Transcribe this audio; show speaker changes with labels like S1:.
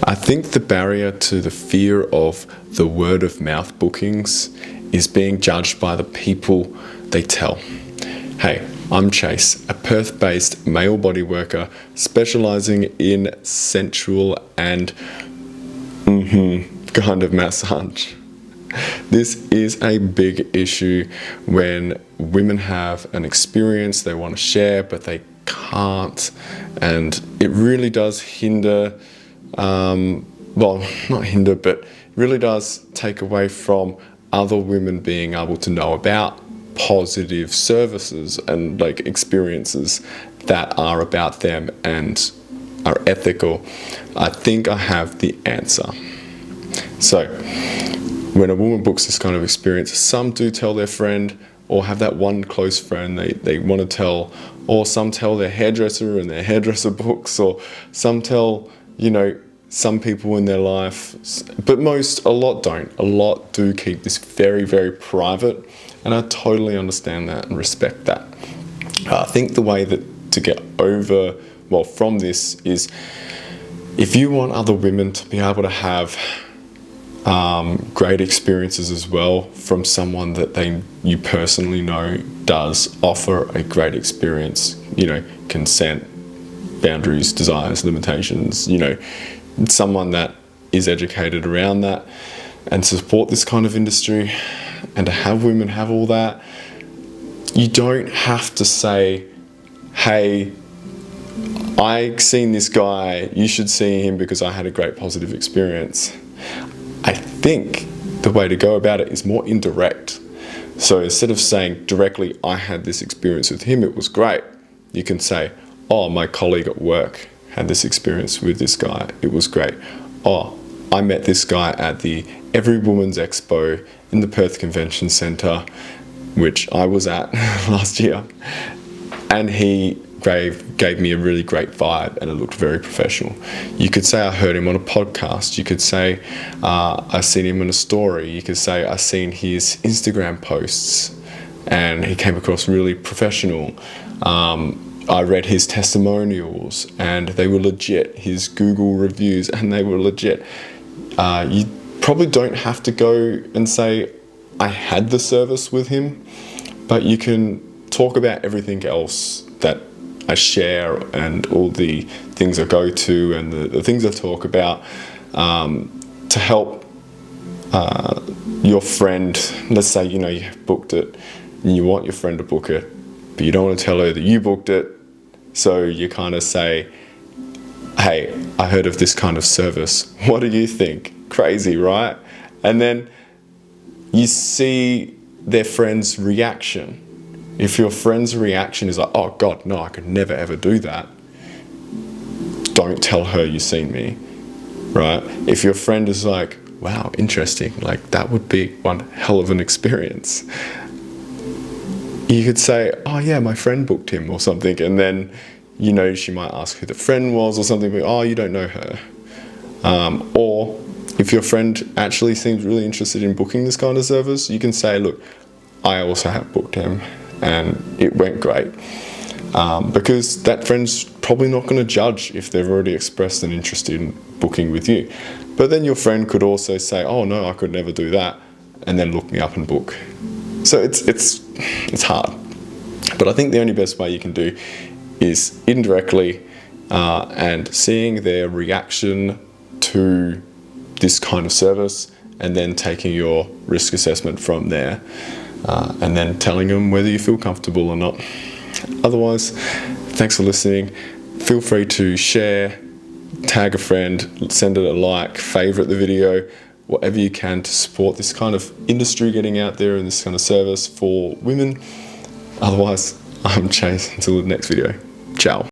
S1: I think the barrier to the fear of the word of mouth bookings is being judged by the people they tell. Hey, I'm Chase, a Perth-based male body worker specializing in sensual and kind of massage. This is a big issue when women have an experience they want to share but they can't, and it really does hinder, well, not hinder, but really does take away from other women being able to know about positive services and like experiences that are about them and are ethical. I think I have the answer. So when a woman books this kind of experience, some do tell their friend or have that one close friend they want to tell, or some tell their hairdresser and their hairdresser books, or some tell, some people in their life, but a lot don't. A lot do keep this very, very private, and I totally understand that and respect that. I think the way that to get over, from this is, if you want other women to be able to have great experiences as well from someone that you personally know does offer a great experience, consent, boundaries, desires, limitations, someone that is educated around that, and to support this kind of industry and to have women have all that, you don't have to say, hey, I seen this guy, you should see him because I had a great positive experience. I think the way to go about it is more indirect. So instead of saying directly, I had this experience with him, it was great, you can say, oh, my colleague at work had this experience with this guy, it was great. Oh, I met this guy at the Every Woman's Expo in the Perth Convention Centre, which I was at last year, and he gave me a really great vibe and it looked very professional. You could say I heard him on a podcast. You could say I seen him in a story. You could say I seen his Instagram posts and he came across really professional. I read his testimonials and they were legit, his Google reviews, and they were legit. You probably don't have to go and say I had the service with him, but you can talk about everything else that I share and all the things I go to and the things I talk about, to help your friend. Let's say you've booked it and you want your friend to book it, but you don't want to tell her that you booked it, so you kind of say, hey, I heard of this kind of service, what do you think? Crazy, right? And then you see their friend's reaction. If your friend's reaction is like, oh God, no, I could never ever do that, don't tell her you've seen me, right? If your friend is like, wow, interesting, like that would be one hell of an experience, you could say, oh yeah, my friend booked him or something, and then she might ask who the friend was or something, but oh, you don't know her. Or if your friend actually seems really interested in booking this kind of service, you can say, look, I also have booked him and it went great, because that friend's probably not going to judge if they've already expressed an interest in booking with you. But then your friend could also say, oh no, I could never do that, and then look me up and book. So it's hard, but I think the only best way you can do is indirectly, and seeing their reaction to this kind of service, and then taking your risk assessment from there, and then telling them whether you feel comfortable or not. Otherwise, thanks for listening. Feel free to share, tag a friend, send it a like, favorite the video, whatever you can to support this kind of industry getting out there and this kind of service for women. Otherwise, I'm Chase. Until the next video. Ciao.